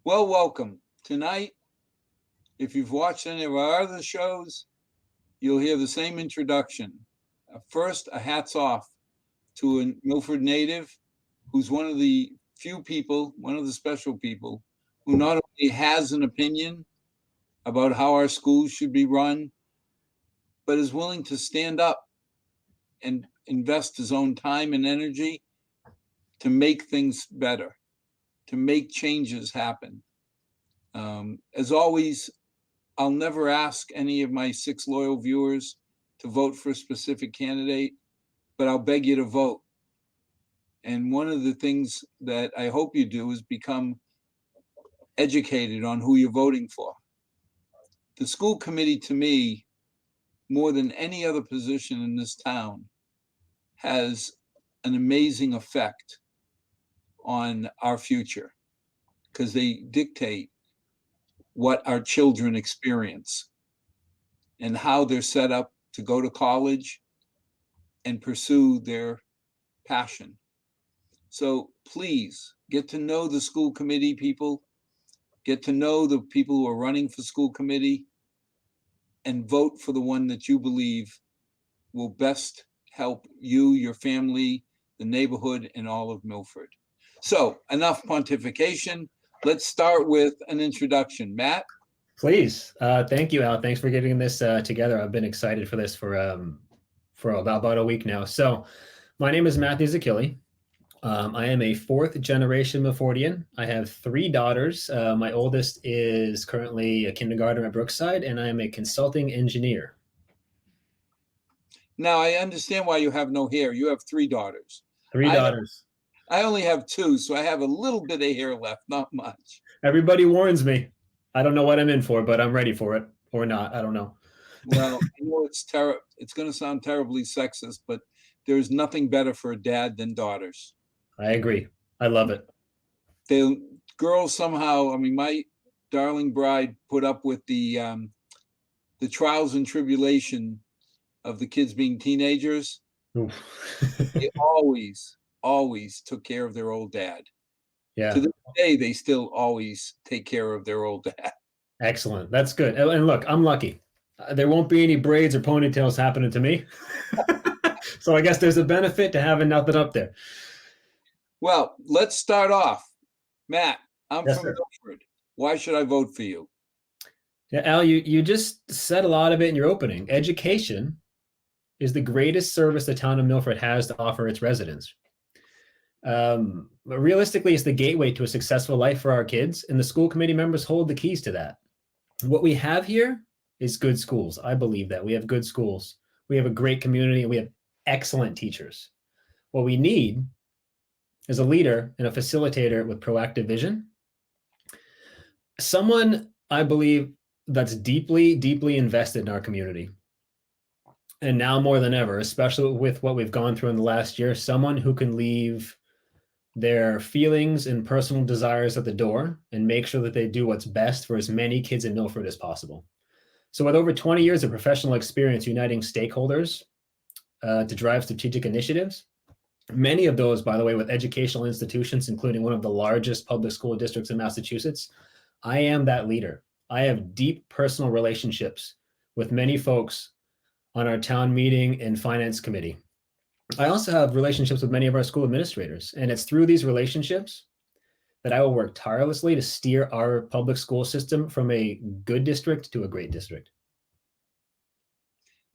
Well, welcome. Tonight, if you've watched any of our other shows, you'll hear the same introduction. First, a hats off to a Milford native who's one of the few people, one of the special people, who not only has an opinion about how our schools should be run, but is willing to stand up and invest his own time and energy to make things better, to make changes happen. As always, I'll never ask any of my 6 loyal viewers to vote for a specific candidate, but I'll beg you to vote. And one of the things that I hope you do is become educated on who you're voting for. The school committee, to me, more than any other position in this town, has an amazing effect on our future because they dictate what our children experience and how they're set up to go to college and pursue their passion. So please get to know the school committee people, get to know the people who are running for school committee, and vote for the one that you believe will best help you, your family, the neighborhood, and all of Milford. So enough pontification. Let's start with an introduction. Matt? Please. Thank you, Al. Thanks for getting this together. I've been excited for this for about a week now. So my name is Matthew Zacchilli. I am a 4th generation Milfordian. I have 3 daughters. My oldest is currently a kindergartner at Brookside, and I am a consulting engineer. Now, I understand why you have no hair. You have 3 daughters. 3 daughters. I only have 2, so I have a little bit of hair left, not much. Everybody warns me. I don't know what I'm in for, but I'm ready for it or not. I don't know. Well, I know it's going to sound terribly sexist, but there's nothing better for a dad than daughters. I agree. I love it. The girls somehow, I mean, my darling bride put up with the trials and tribulation of the kids being teenagers. They always took care of their old dad. Yeah. To this day, they still always take care of their old dad. Excellent. That's good. And look, I'm lucky. There won't be any braids or ponytails happening to me. So I guess there's a benefit to having nothing up there. Well, let's start off. Matt, I'm Yes, from sir. Milford. Why should I vote for you? Yeah, Al, you just said a lot of it in your opening. Education is the greatest service the town of Milford has to offer its residents. But realistically, it's the gateway to a successful life for our kids, and the school committee members hold the keys to that. What we have here is good schools. I believe that. We have good schools. We have a great community, and we have excellent teachers. What we need is a leader and a facilitator with proactive vision. Someone, I believe, that's deeply, deeply invested in our community. And now more than ever, especially with what we've gone through in the last year, someone who can leave their feelings and personal desires at the door and make sure that they do what's best for as many kids in Milford as possible. So with over 20 years of professional experience uniting stakeholders to drive strategic initiatives, many of those, by the way, with educational institutions, including one of the largest public school districts in Massachusetts, I am that leader. I have deep personal relationships with many folks on our town meeting and finance committee. I also have relationships with many of our school administrators, and it's through these relationships that I will work tirelessly to steer our public school system from a good district to a great district.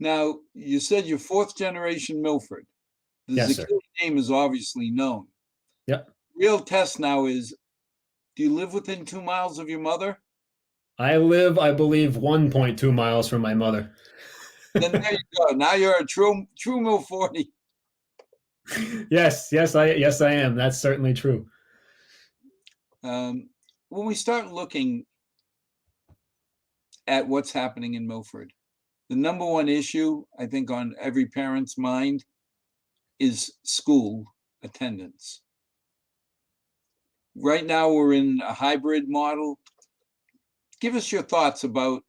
Now, you said you're 4th generation Milford. The Yes, sir. Zacchilli name is obviously known. Yep. Real test now is, do you live within 2 miles of your mother? I live, I believe, 1.2 miles from my mother. Then there you go. Now you're a true Milfordian. Yes, I am. That's certainly true. When we start looking at what's happening in Milford, the number one issue, I think, on every parent's mind is school attendance. Right now, we're in a hybrid model. Give us your thoughts about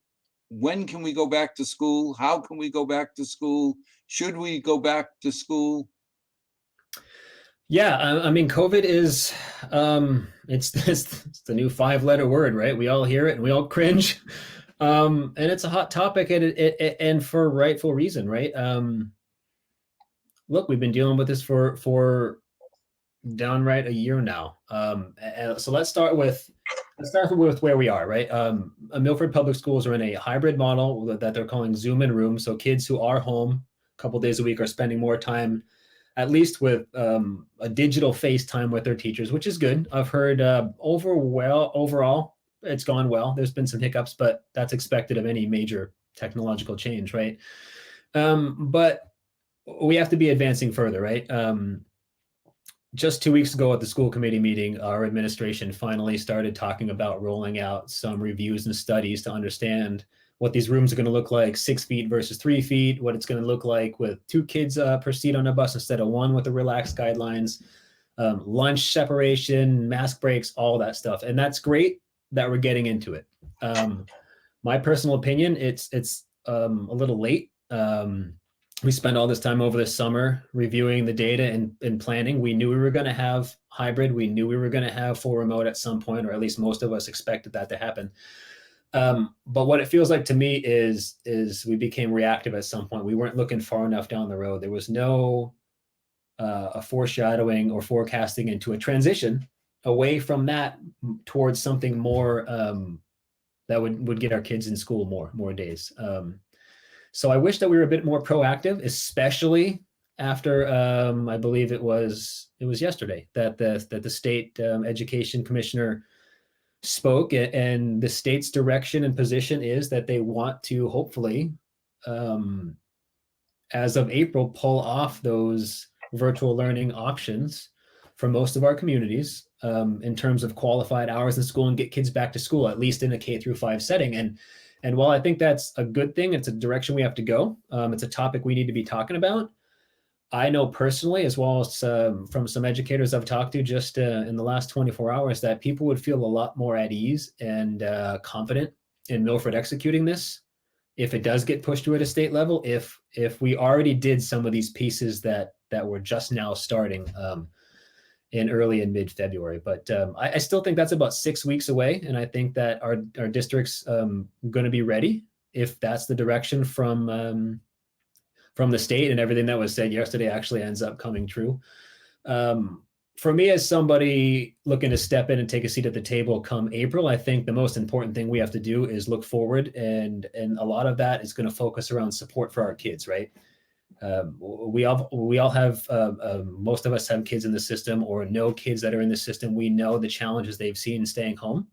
when can we go back to school? How can we go back to school? Should we go back to school? Yeah, I mean, COVID is it's the new five-letter word, right? We all hear it and we all cringe. And it's a hot topic, and for rightful reason, right? Look, we've been dealing with this for downright a year now. So let's start with where we are, right? Milford Public Schools are in a hybrid model that they're calling Zoom in Room. So kids who are home a couple days a week are spending more time, at least with a digital FaceTime with their teachers, which is good. I've heard overall it's gone well. There's been some hiccups, but that's expected of any major technological change, right? But we have to be advancing further, right? Just 2 weeks ago at the school committee meeting, our administration finally started talking about rolling out some reviews and studies to understand what these rooms are going to look like, 6 feet versus 3 feet, what it's going to look like with two kids per seat on a bus instead of one, with the relaxed guidelines, lunch separation, mask breaks, all that stuff. And that's great that we're getting into it. My personal opinion, it's a little late. We spent all this time over the summer reviewing the data and planning. We knew we were going to have hybrid. We knew we were going to have full remote at some point, or at least most of us expected that to happen. But what it feels like to me is we became reactive at some point. We weren't looking far enough down the road. There was no a foreshadowing or forecasting into a transition away from that towards something more that would get our kids in school more days. So I wish that we were a bit more proactive, especially after I believe it was yesterday that the state education commissioner spoke, and the state's direction and position is that they want to hopefully, um, as of April, pull off those virtual learning options for most of our communities, in terms of qualified hours in school, and get kids back to school, at least in a K-5 setting. And while I think that's a good thing, it's a direction we have to go. It's a topic we need to be talking about. I know personally, as well as from some educators I've talked to just in the last 24 hours, that people would feel a lot more at ease and confident in Milford executing this if it does get pushed to at a state level. If we already did some of these pieces that were just now starting in early and mid February. But I still think that's about 6 weeks away, and I think that our district's going to be ready if that's the direction from the state, and everything that was said yesterday actually ends up coming true. For me, as somebody looking to step in and take a seat at the table come April, I think the most important thing we have to do is look forward, and a lot of that is going to focus around support for our kids, right? We all have most of us have kids in the system or know kids that are in the system. We know the challenges they've seen staying home.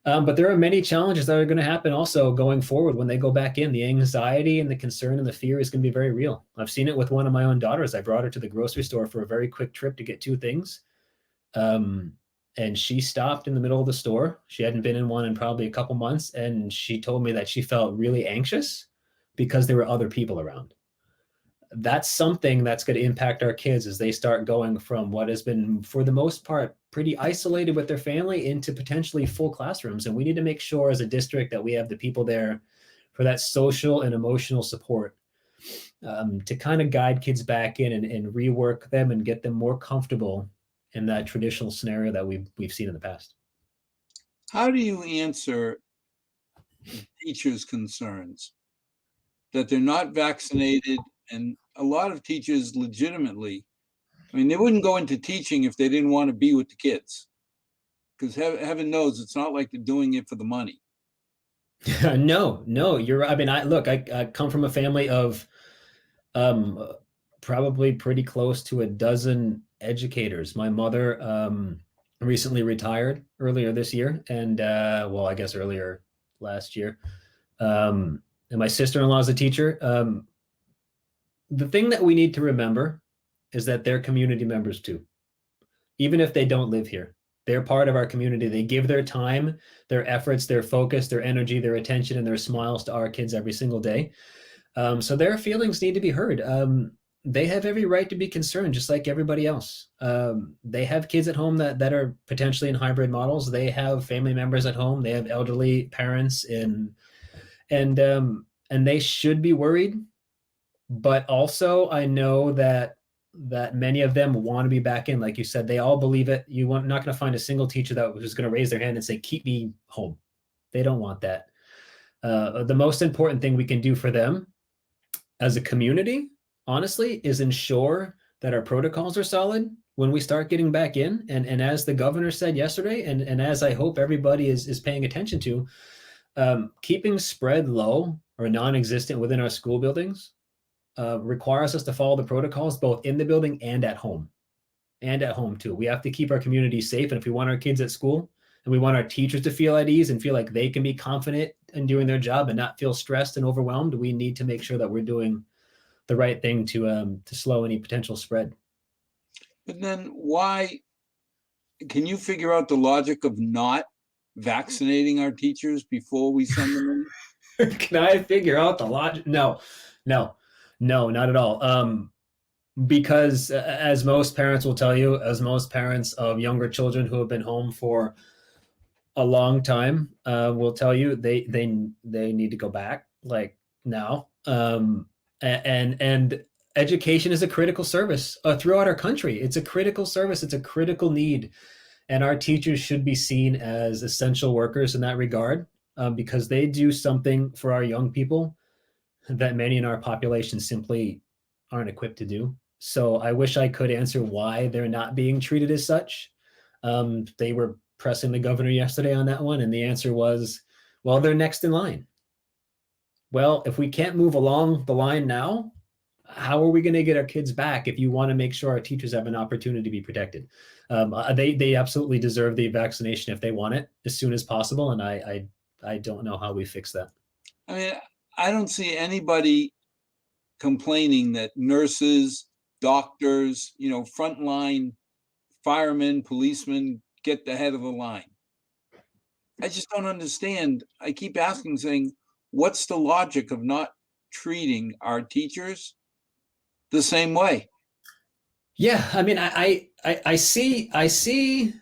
But there are many challenges that are going to happen also going forward when they go back in. The anxiety and the concern and the fear is going to be very real. I've seen it with one of my own daughters. I brought her to the grocery store for a very quick trip to get two things. And she stopped in the middle of the store. She hadn't been in one in probably a couple months. And she told me that she felt really anxious because there were other people around. That's something that's going to impact our kids as they start going from what has been, for the most part, pretty isolated with their family into potentially full classrooms. And we need to make sure as a district that we have the people there for that social and emotional support, to kind of guide kids back in and rework them and get them more comfortable in that traditional scenario that we've seen in the past. How do you answer teachers' concerns that they're not vaccinated? And a lot of teachers legitimately, I mean, they wouldn't go into teaching if they didn't want to be with the kids, because heaven knows it's not like they're doing it for the money. No, you're right. I mean, I come from a family of um, probably pretty close to a dozen educators. My mother recently retired earlier this year, and well, I guess earlier last year. And my sister-in-law is a teacher. The thing that we need to remember is that they're community members too, even if they don't live here. They're part of our community. They give their time, their efforts, their focus, their energy, their attention, and their smiles to our kids every single day. So their feelings need to be heard. They have every right to be concerned, just like everybody else. They have kids at home that are potentially in hybrid models. They have family members at home. They have elderly parents, and they should be worried. But also, I know that that many of them want to be back in. Like you said, they all believe it. You're not going to find a single teacher that was going to raise their hand and say, keep me home. They don't want that. The most important thing we can do for them as a community, honestly, is ensure that our protocols are solid when we start getting back in. And as the governor said yesterday, and as I hope everybody is paying attention to, keeping spread low or non-existent within our school buildings requires us to follow the protocols both in the building and at home. And at home too. We have to keep our community safe. And if we want our kids at school and we want our teachers to feel at ease and feel like they can be confident in doing their job and not feel stressed and overwhelmed, we need to make sure that we're doing the right thing to slow any potential spread. But then why, can you figure out the logic of not vaccinating our teachers before we send them in? Can I figure out the logic? No, not at all. Because as most parents will tell you, as most parents of younger children who have been home for a long time will tell you, they need to go back like now. And education is a critical service throughout our country. It's a critical service. It's a critical need. And our teachers should be seen as essential workers in that regard because they do something for our young people that many in our population simply aren't equipped to do. So I wish I could answer why they're not being treated as such. They were pressing the governor yesterday on that one, and the answer was, well, they're next in line. Well, if we can't move along the line now, how are we going to get our kids back if you want to make sure our teachers have an opportunity to be protected? They absolutely deserve the vaccination if they want it as soon as possible, and I don't know how we fix that. I mean, I don't see anybody complaining that nurses, doctors, frontline firemen, policemen get the head of the line. I just don't understand. I keep asking, saying, what's the logic of not treating our teachers the same way? Yeah, I mean, I see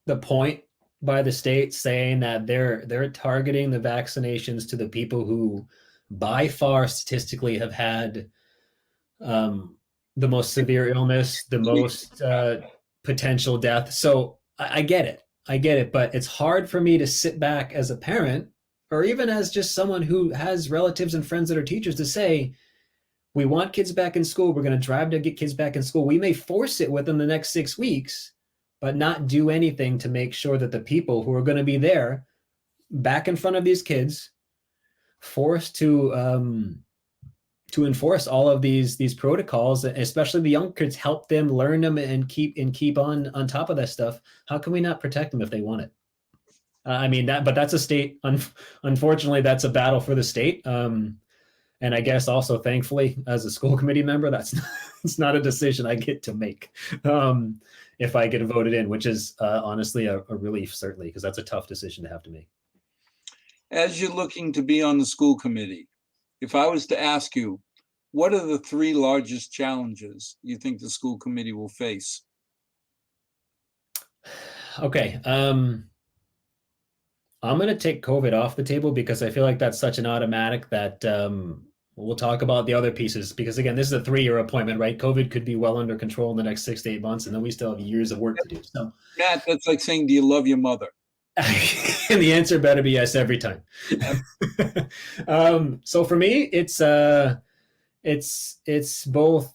the point by the state saying that they're targeting the vaccinations to the people who by far statistically have had the most severe illness, the most potential death. So I get it, but it's hard for me to sit back as a parent or even as just someone who has relatives and friends that are teachers to say, we want kids back in school. We're going to drive to get kids back in school. We may force it within the next 6 weeks, but not do anything to make sure that the people who are going to be there back in front of these kids forced to enforce all of these protocols, especially the young kids, help them learn them and keep on top of that stuff. How can we not protect them if they want it? I mean but that's a state. Unfortunately, that's a battle for the state. And I guess also, thankfully, as a school committee member, it's not a decision I get to make if I get voted in, which is honestly a relief, certainly, because that's a tough decision to have to make. As you're looking to be on the school committee, if I was to ask you, what are the 3 largest challenges you think the school committee will face? Okay. I'm going to take COVID off the table because I feel like that's such an automatic that we'll talk about the other pieces. Because again, this is a 3-year appointment, right? COVID could be well under control in the next 6 to 8 months, and then we still have years of work to do. So, Matt, that's like saying, do you love your mother? And the answer better be yes every time. So for me, it's both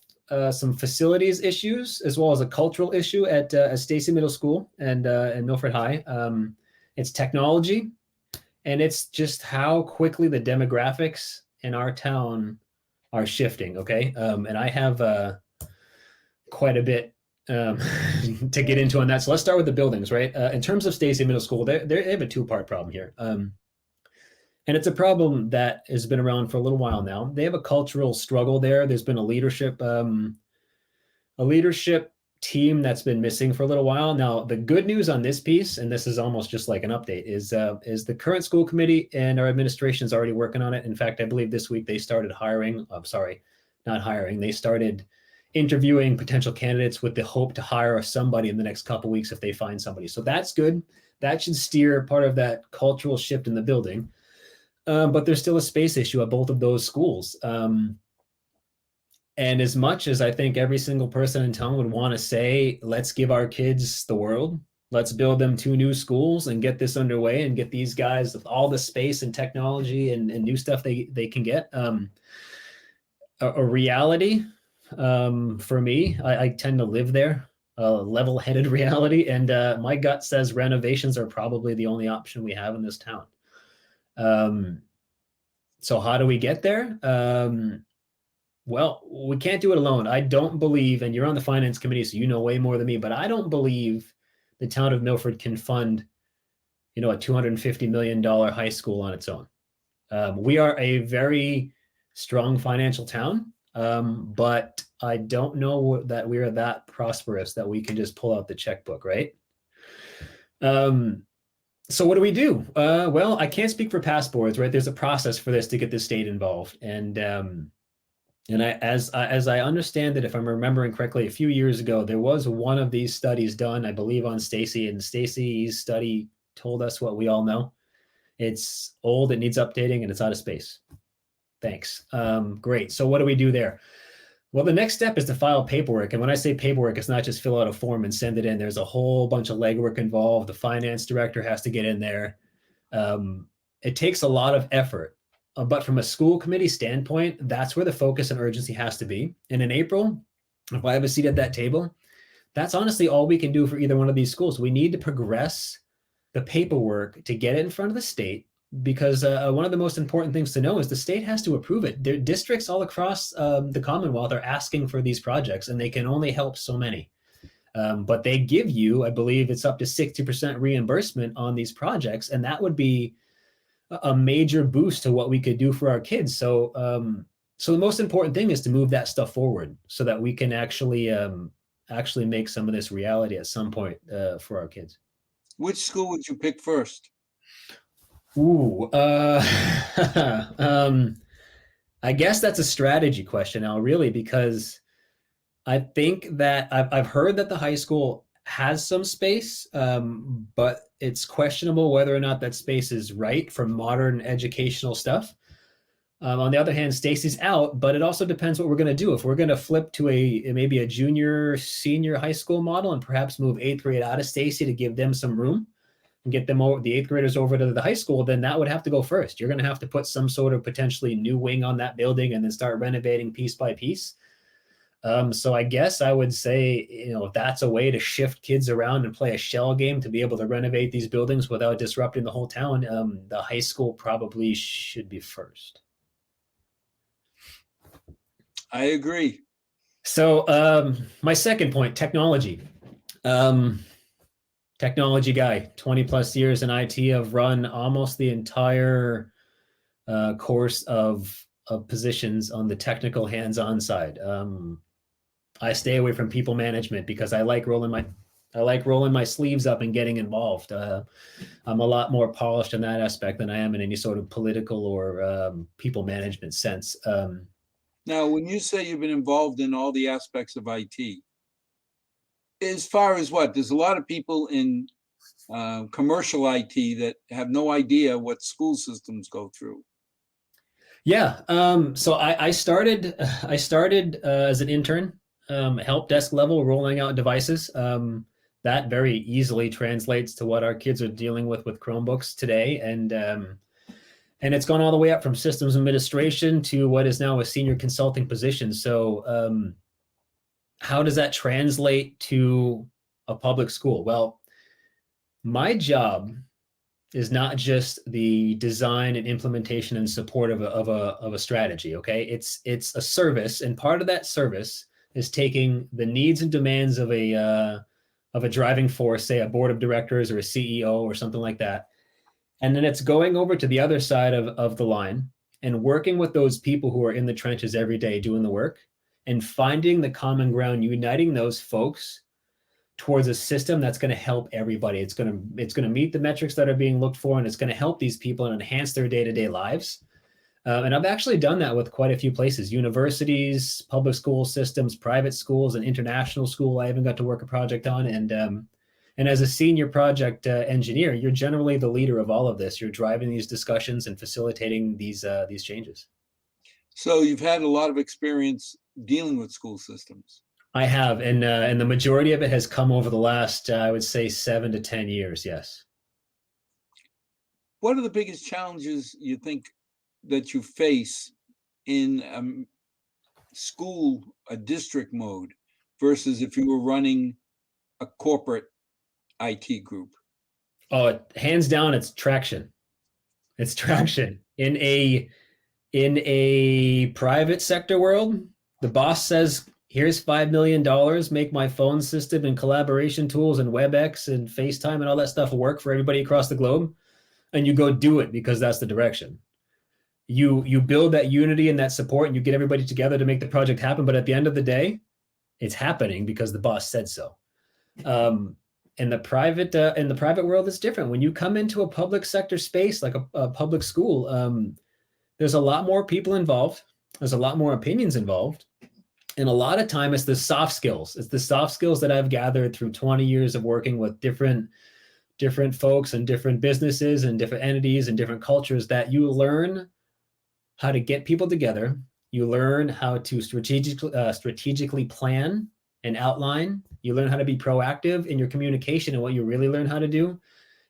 some facilities issues as well as a cultural issue at Stacy Middle School and Milford High. It's technology, and it's just how quickly the demographics in our town are shifting. Okay, and I have quite a bit to get into on that. So let's start with the buildings, right? In terms of Stacy Middle School, they have a 2-part problem here. And it's a problem that has been around for a little while now. They have a cultural struggle there. There's been a leadership team that's been missing for a little while. Now, the good news on this piece, and this is almost just like an update, is the current school committee and our administration is already working on it. In fact, I believe this week they started hiring. I'm sorry, not hiring. They started interviewing potential candidates with the hope to hire somebody in the next couple of weeks if they find somebody. So that's good. That should steer part of that cultural shift in the building. But there's still a space issue at both of those schools. And as much as I think every single person in town would want to say, let's give our kids the world, let's build them 2 new schools and get this underway and get these guys with all the space and technology and new stuff they can get. A reality for me, I tend to live there, a level-headed reality. And my gut says renovations are probably the only option we have in this town. So how do we get there? Well, we can't do it alone. I don't believe, and you're on the finance committee, so you know way more than me, but I don't believe the town of Milford can fund, a $250 million high school on its own. We are a very strong financial town, but I don't know that we are that prosperous that we can just pull out the checkbook, right? So what do we do? Well, I can't speak for past boards, right? There's a process for this to get the state involved, and as I understand it, if I'm remembering correctly, a few years ago, there was one of these studies done, I believe, on Stacy, and Stacy's study told us what we all know. It's old, it needs updating, and it's out of space. Thanks. Great. So what do we do there? Well, the next step is to file paperwork. And when I say paperwork, it's not just fill out a form and send it in. There's a whole bunch of legwork involved. The finance director has to get in there. It takes a lot of effort. But from a school committee standpoint, that's where the focus and urgency has to be. And in April, if I have a seat at that table, that's honestly all we can do for either one of these schools. We need to progress the paperwork to get it in front of the state, because one of the most important things to know is the state has to approve it. There, districts all across the Commonwealth are asking for these projects, and they can only help so many. But they give you, I believe it's up to 60% reimbursement on these projects, and that would be a major boost to what we could do for our kids. So the most important thing is to move that stuff forward so that we can actually make some of this reality at some point for our kids. Which school would you pick first? Ooh, I guess that's a strategy question now, really, because I think that I've heard that the high school has some space, but it's questionable whether or not that space is right for modern educational stuff. On the other hand, Stacy's out, but it also depends what we're going to do. If we're going to flip to maybe a junior, senior high school model and perhaps move 8th grade out of Stacy to give them some room and get them over, the 8th graders over to the high school, then that would have to go first. You're going to have to put some sort of potentially new wing on that building and then start renovating piece by piece. So I guess I would say, if that's a way to shift kids around and play a shell game to be able to renovate these buildings without disrupting the whole town, the high school probably should be first. I agree. So my second point, technology. Technology guy, 20 plus years in IT. I've run almost the entire course of positions on the technical hands-on side. I stay away from people management because I like rolling my sleeves up and getting involved. I'm a lot more polished in that aspect than I am in any sort of political or people management sense. Now, when you say you've been involved in all the aspects of IT, as far as what? There's a lot of people in commercial IT that have no idea what school systems go through. Yeah. So I started as an intern, help desk level, rolling out devices. That very easily translates to what our kids are dealing with Chromebooks today, and it's gone all the way up from systems administration to what is now a senior consulting position. So how does that translate to a public school? Well, my job is not just the design and implementation and support of a strategy. Okay, it's a service, and part of that service is taking the needs and demands of a driving force, say a board of directors or a CEO or something like that, and then it's going over to the other side of the line and working with those people who are in the trenches every day doing the work and finding the common ground, uniting those folks towards a system that's going to help everybody. It's going to meet the metrics that are being looked for, and it's going to help these people and enhance their day-to-day lives. And I've actually done that with quite a few places: universities, public school systems, private schools, an international school I even got to work a project on. And as a senior project engineer, you're generally the leader of all of this. You're driving these discussions and facilitating these changes. So you've had a lot of experience dealing with school systems. I have, and the majority of it has come over the last, I would say, 7 to 10 years. Yes. What are the biggest challenges you think that you face in school, a district mode, versus if you were running a corporate IT group? Oh, hands down, it's traction. It's traction in a private sector world. The boss says, "Here's $5 million. Make my phone system and collaboration tools and WebEx and FaceTime and all that stuff work for everybody across the globe," and you go do it because that's the direction. You build that unity and that support, and you get everybody together to make the project happen. But at the end of the day, it's happening because the boss said so. Um, in the private world, it's different. When you come into a public sector space like a public school, there's a lot more people involved. There's a lot more opinions involved. And a lot of time it's the soft skills. It's the soft skills that I've gathered through 20 years of working with different folks and different businesses and different entities and different cultures, that you learn how to get people together. You learn how to strategically plan and outline. You learn how to be proactive in your communication. And what you really learn how to do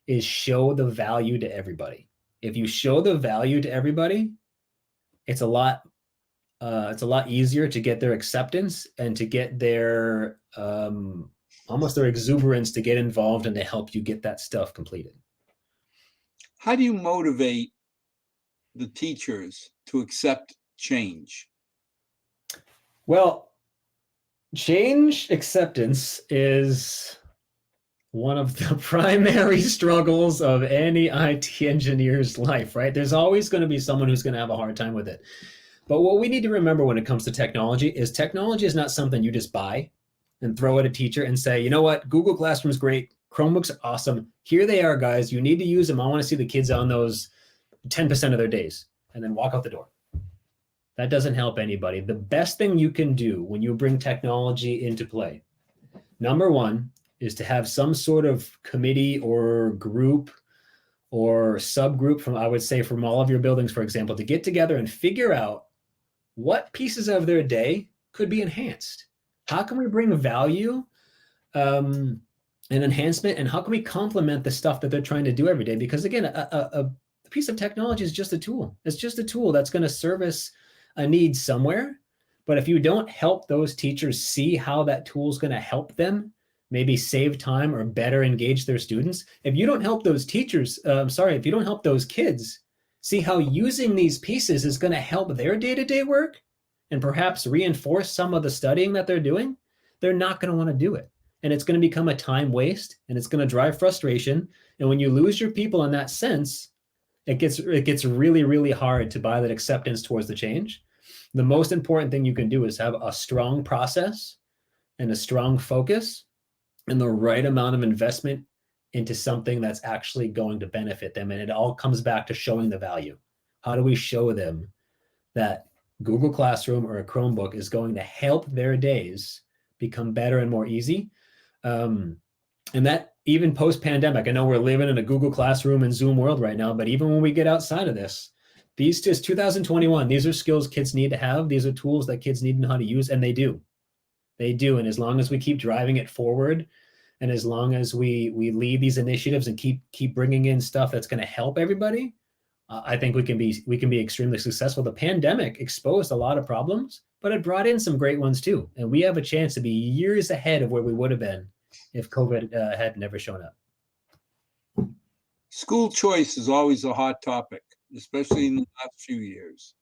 is show the value to everybody. If you show the value to everybody, it's a lot easier to get their acceptance and to get their almost their exuberance to get involved and to help you get that stuff completed. How do you motivate the teachers to accept change? Well, change acceptance is one of the primary struggles of any IT engineer's life, right? There's always going to be someone who's going to have a hard time with it. But what we need to remember when it comes to technology is not something you just buy and throw at a teacher and say, you know what, Google Classroom is great. Chromebooks are awesome. Here they are, guys. You need to use them. I want to see the kids on those 10% of their days, and then walk out the door. That doesn't help anybody. The best thing you can do when you bring technology into play, number one, is to have some sort of committee or group or subgroup from, I would say, from all of your buildings, for example, to get together and figure out what pieces of their day could be enhanced. How can we bring value and enhancement, and how can we complement the stuff that they're trying to do every day? Because again, a piece of technology is just a tool. It's just a tool that's going to service a need somewhere. But if you don't help those teachers see how that tool is going to help them maybe save time or better engage their students, if you don't help those teachers, if you don't help those kids see how using these pieces is going to help their day-to-day work and perhaps reinforce some of the studying that they're doing, they're not going to want to do it. And it's going to become a time waste, and it's going to drive frustration. And when you lose your people in that sense, it gets really, really hard to buy that acceptance towards the change. The most important thing you can do is have a strong process and a strong focus and the right amount of investment into something that's actually going to benefit them. And it all comes back to showing the value. How do we show them that Google Classroom or a Chromebook is going to help their days become better and more easy? And that even post-pandemic, I know we're living in a Google Classroom and Zoom world right now, but even when we get outside of this, these just 2021, these are skills kids need to have. These are tools that kids need to know how to use, and they do. They do. And as long as we keep driving it forward, and as long as we lead these initiatives and keep bringing in stuff that's going to help everybody, I think we can be extremely successful. The pandemic exposed a lot of problems, but it brought in some great ones too. And we have a chance to be years ahead of where we would have been if COVID had never shown up. School choice is always a hot topic, especially in the last few years.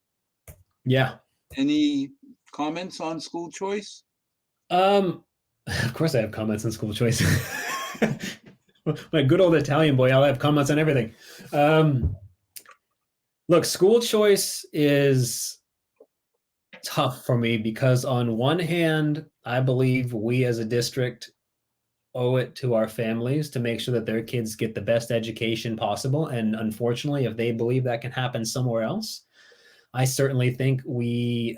Yeah. Any comments on school choice? Of course I have comments on school choice. My good old Italian boy, I'll have comments on everything. Look, school choice is tough for me because on one hand, I believe we as a district owe it to our families to make sure that their kids get the best education possible. And unfortunately, if they believe that can happen somewhere else, I certainly think we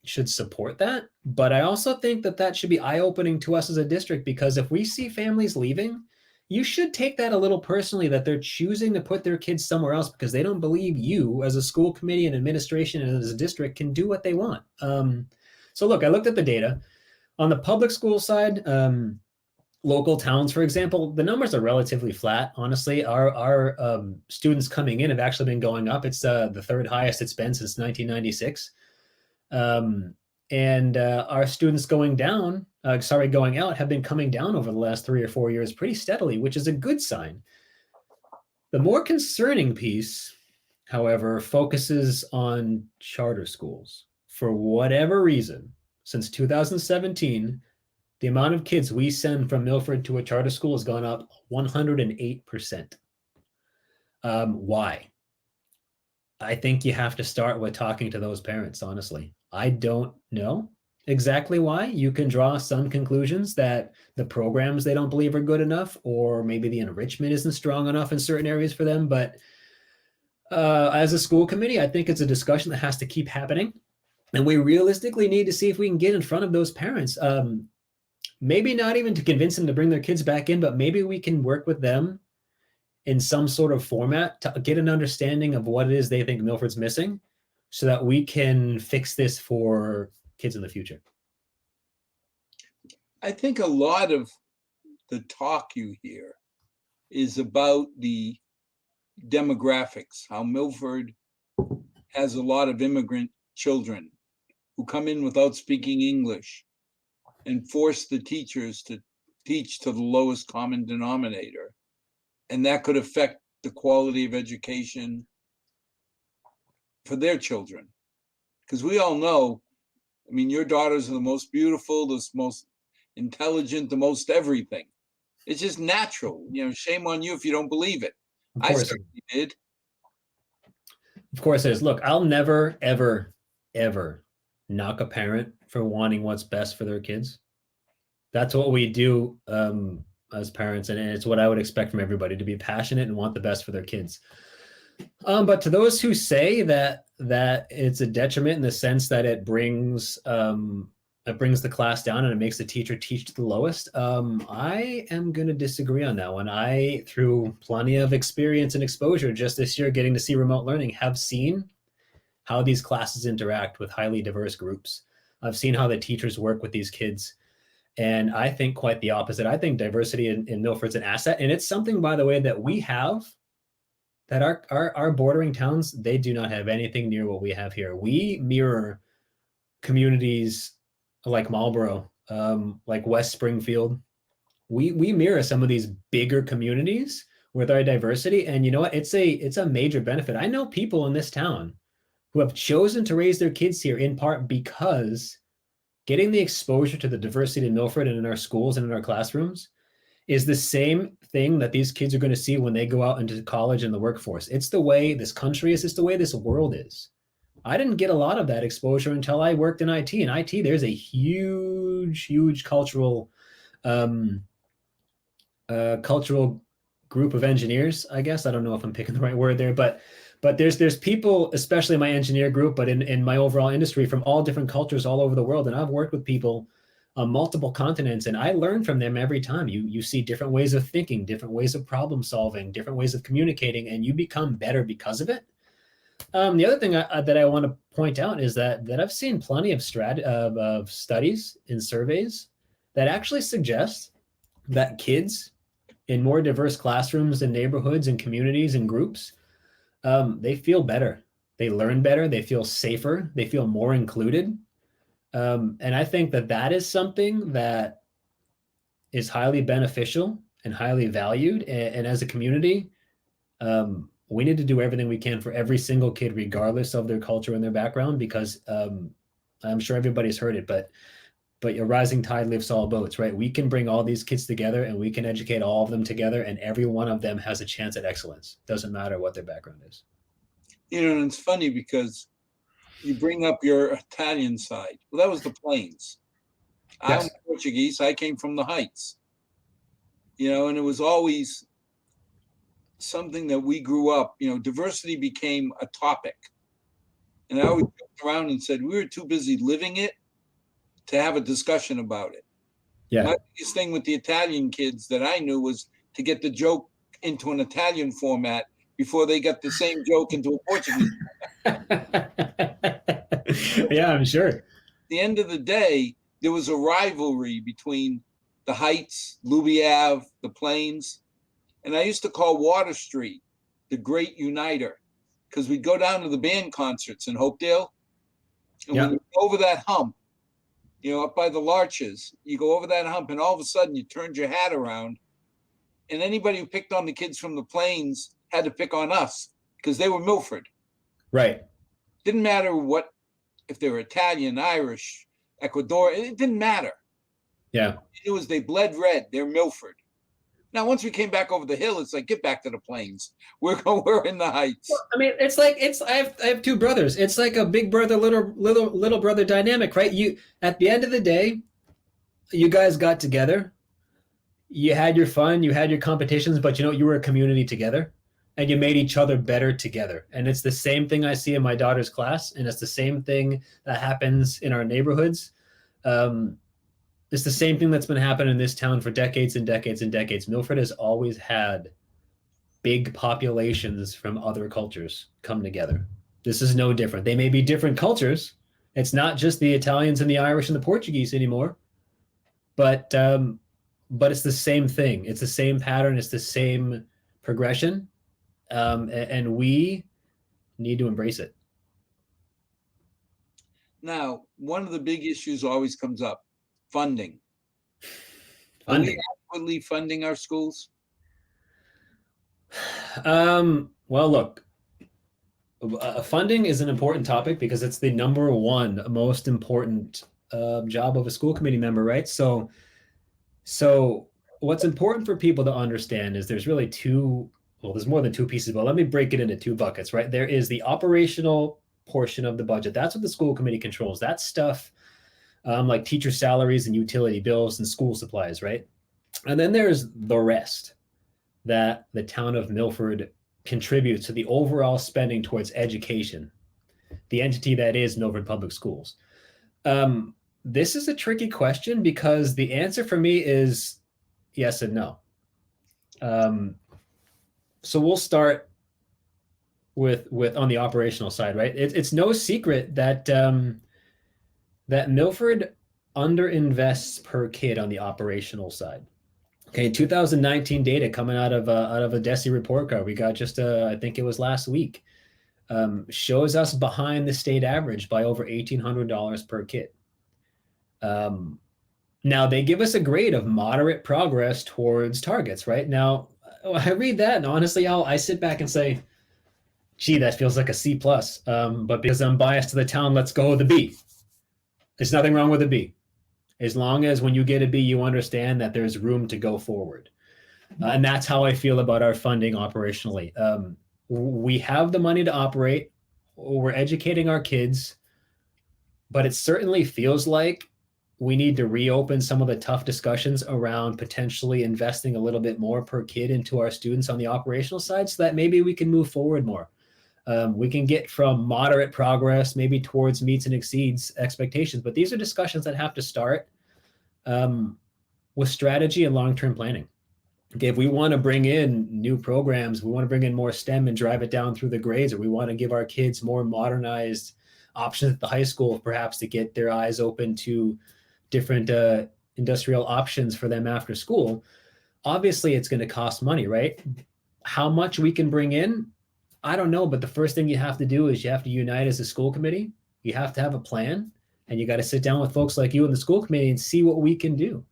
should support that. But I also think that should be eye-opening to us as a district, because if we see families leaving, you should take that a little personally, that they're choosing to put their kids somewhere else because they don't believe you as a school committee and administration and as a district can do what they want. So look, I looked at the data on the public school side. Local towns, for example, the numbers are relatively flat. Honestly, our students coming in have actually been going up. It's the third highest it's been since 1996. And our students going out have been coming down over the last 3 or 4 years pretty steadily, which is a good sign. The more concerning piece, however, focuses on charter schools. For whatever reason, since 2017, the amount of kids we send from Milford to a charter school has gone up 108%. Why? I think you have to start with talking to those parents, honestly. I don't know exactly why. You can draw some conclusions that the programs they don't believe are good enough, or maybe the enrichment isn't strong enough in certain areas for them. But as a school committee, I think it's a discussion that has to keep happening. And we realistically need to see if we can get in front of those parents. Maybe not even to convince them to bring their kids back in, but maybe we can work with them in some sort of format to get an understanding of what it is they think Milford's missing so that we can fix this for kids in the future. I think a lot of the talk you hear is about the demographics, how Milford has a lot of immigrant children who come in without speaking English and force the teachers to teach to the lowest common denominator. And that could affect the quality of education for their children. Because we all know, I mean, your daughters are the most beautiful, the most intelligent, the most everything. It's just natural. Shame on you if you don't believe it. I certainly did. Of course it is. Look, I'll never, ever, ever knock a parent for wanting what's best for their kids. That's what we do as parents, and it's what I would expect from everybody, to be passionate and want the best for their kids. But to those who say that it's a detriment in the sense that it brings the class down and it makes the teacher teach to the lowest, I am going to disagree on that one. I, through plenty of experience and exposure just this year getting to see remote learning, have seen how these classes interact with highly diverse groups. I've seen how the teachers work with these kids. And I think quite the opposite. I think diversity in Milford's an asset. And it's something, by the way, that we have that our bordering towns, they do not have anything near what we have here. We mirror communities like Marlborough, like West Springfield. We mirror some of these bigger communities with our diversity. And you know what? It's a major benefit. I know people in this town who have chosen to raise their kids here in part because getting the exposure to the diversity in Milford and in our schools and in our classrooms is the same thing that these kids are going to see when they go out into college and the workforce. It's the way this country is. It's the way this world is. I didn't get a lot of that exposure until I worked in IT. In IT, there's a huge cultural group of engineers, I guess. I don't know if I'm picking the right word there, but there's people, especially in my engineer group, but in my overall industry, from all different cultures all over the world. And I've worked with people on multiple continents, and I learn from them every time. You see different ways of thinking, different ways of problem solving, different ways of communicating, and you become better because of it. The other thing that I want to point out is that I've seen plenty of studies and surveys that actually suggest that kids in more diverse classrooms and neighborhoods and communities and groups, they feel better. They learn better. They feel safer. They feel more included. And I think that is something that is highly beneficial and highly valued. And as a community, we need to do everything we can for every single kid, regardless of their culture and their background, because I'm sure everybody's heard it, but a rising tide lifts all boats, right? We can bring all these kids together and we can educate all of them together, and every one of them has a chance at excellence. Doesn't matter what their background is. And it's funny because you bring up your Italian side. Well, that was the Plains. Yes. I'm Portuguese. I came from the Heights. And it was always something that we grew up, diversity became a topic. And I always joked around and said, we were too busy living it to have a discussion about it. Yeah. My biggest thing with the Italian kids that I knew was to get the joke into an Italian format before they got the same joke into a Portuguese. Yeah, I'm sure. At the end of the day, there was a rivalry between the Heights, Luby Ave, the Plains. And I used to call Water Street the Great Uniter, because we'd go down to the band concerts in Hopedale. And when you go over that hump, up by the Larches, you go over that hump, and all of a sudden you turned your hat around, and anybody who picked on the kids from the Plains had to pick on us because they were Milford. Right. Didn't matter if they were Italian, Irish, Ecuador, it didn't matter. Yeah. It was they bled red. They're Milford. Now, once we came back over the hill, it's like, get back to the Plains. We're in the Heights. Well, I mean, I have two brothers. It's like a big brother, little brother dynamic, right? At the end of the day, you guys got together. You had your fun, you had your competitions, but you were a community together, and you made each other better together. And it's the same thing I see in my daughter's class, and it's the same thing that happens in our neighborhoods. It's the same thing that's been happening in this town for decades and decades and decades. Milford has always had big populations from other cultures come together. This is no different. They may be different cultures. It's not just the Italians and the Irish and the Portuguese anymore, but it's the same thing. It's the same pattern. It's the same progression, and we need to embrace it. Now, one of the big issues always comes up. Funding. Are we adequately funding our schools? Well, look, funding is an important topic because it's the number one most important job of a school committee member, right? So what's important for people to understand is there's really there's more than two pieces, but let me break it into two buckets, right? There is the operational portion of the budget. That's what the school committee controls. That's stuff like teacher salaries and utility bills and school supplies, right? And then there's the rest that the town of Milford contributes to the overall spending towards education, the entity that is Milford Public Schools. This is a tricky question because the answer for me is yes and no. So we'll start with on the operational side, right? It's no secret that that Milford underinvests per kid on the operational side. Okay, 2019 data coming out of a DESE report card we got just I think it was last week, shows us behind the state average by over $1,800 per kid. Now they give us a grade of moderate progress towards targets. Right now, I read that and honestly, I sit back and say, "Gee, that feels like a C+." But because I'm biased to the town, let's go with a B. There's nothing wrong with a B. As long as when you get a B, you understand that there's room to go forward. And that's how I feel about our funding operationally. We have the money to operate. We're educating our kids. But it certainly feels like we need to reopen some of the tough discussions around potentially investing a little bit more per kid into our students on the operational side so that maybe we can move forward more. We can get from moderate progress maybe towards meets and exceeds expectations, but these are discussions that have to start with strategy and long-term planning. Okay, if we want to bring in new programs, we want to bring in more STEM and drive it down through the grades, or we want to give our kids more modernized options at the high school, perhaps to get their eyes open to different industrial options for them after school, obviously it's going to cost money, right? How much we can bring in, I don't know, but the first thing you have to do is you have to unite as a school committee. You have to have a plan, and you got to sit down with folks like you in the school committee and see what we can do.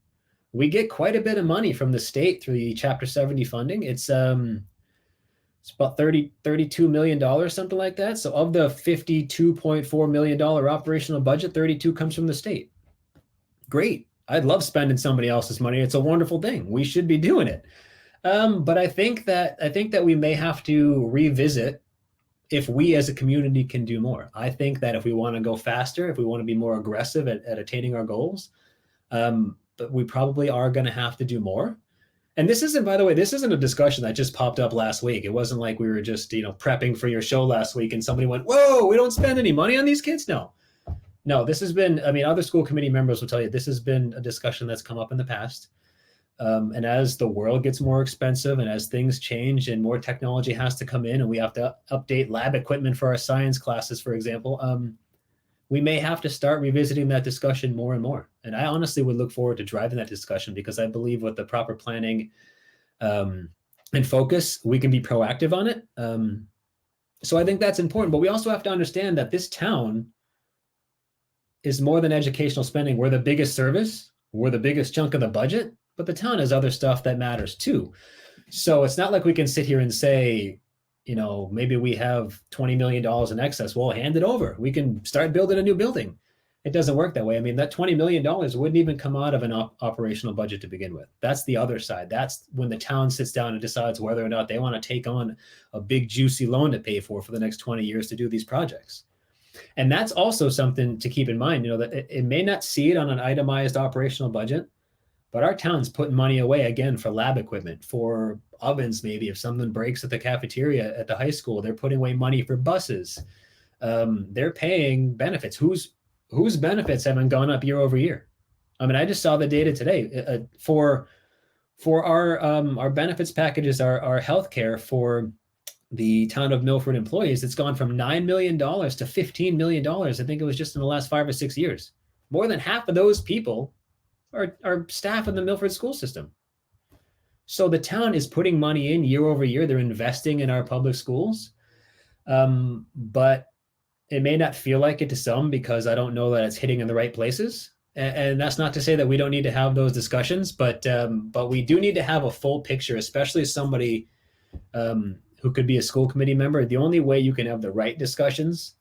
We get quite a bit of money from the state through the Chapter 70 funding. It's about $32 million, something like that. So of the $52.4 million operational budget, 32 comes from the state. Great. I'd love spending somebody else's money. It's a wonderful thing. We should be doing it. But I think that we may have to revisit if we as a community can do more. I think that if we want to go faster, if we want to be more aggressive at attaining our goals, but we probably are going to have to do more. And this isn't, by the way, this isn't a discussion that just popped up last week. It wasn't like we were just, prepping for your show last week and somebody went, "Whoa, we don't spend any money on these kids." No, this has been, other school committee members will tell you, this has been a discussion that's come up in the past. And as the world gets more expensive and as things change and more technology has to come in and we have to update lab equipment for our science classes, for example, we may have to start revisiting that discussion more and more. And I honestly would look forward to driving that discussion because I believe with the proper planning and focus, we can be proactive on it. So I think that's important. But we also have to understand that this town is more than educational spending. We're the biggest service, we're the biggest chunk of the budget, but the town has other stuff that matters too. So it's not like we can sit here and say, maybe we have $20 million in excess. Well, hand it over. We can start building a new building. It doesn't work that way. I mean, that $20 million wouldn't even come out of an operational budget to begin with. That's the other side. That's when the town sits down and decides whether or not they want to take on a big, juicy loan to pay for the next 20 years to do these projects. And that's also something to keep in mind, that it may not see it on an itemized operational budget, but our town's putting money away again for lab equipment, for ovens. Maybe if something breaks at the cafeteria at the high school, they're putting away money for buses. They're paying benefits. Whose benefits haven't gone up year over year? I mean, I just saw the data today for our benefits packages, our healthcare for the town of Milford employees. It's gone from $9 million to $15 million. I think it was just in the last 5 or 6 years. More than half of those people are staff in the Milford school system. So the town is putting money in year over year. They're investing in our public schools. But it may not feel like it to some because I don't know that it's hitting in the right places. And that's not to say that we don't need to have those discussions, but we do need to have a full picture, especially as somebody who could be a school committee member. The only way you can have the right discussions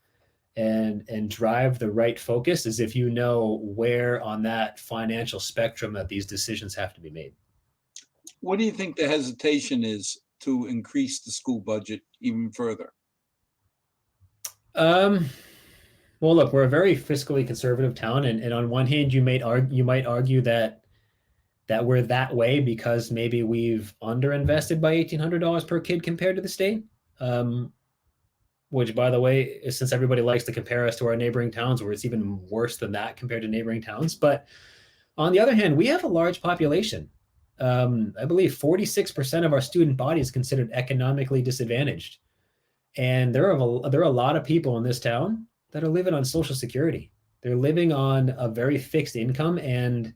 and drive the right focus is if you know where on that financial spectrum that these decisions have to be made. What do you think the hesitation is to increase the school budget even further? Well, look, we're a very fiscally conservative town, and on one hand, you might argue that we're that way because maybe we've underinvested by $1,800 per kid compared to the state. Which, by the way, since everybody likes to compare us to our neighboring towns, where it's even worse than that compared to neighboring towns. But on the other hand, we have a large population. I believe 46% of our student body is considered economically disadvantaged. And there are a lot of people in this town that are living on Social Security. They're living on a very fixed income. And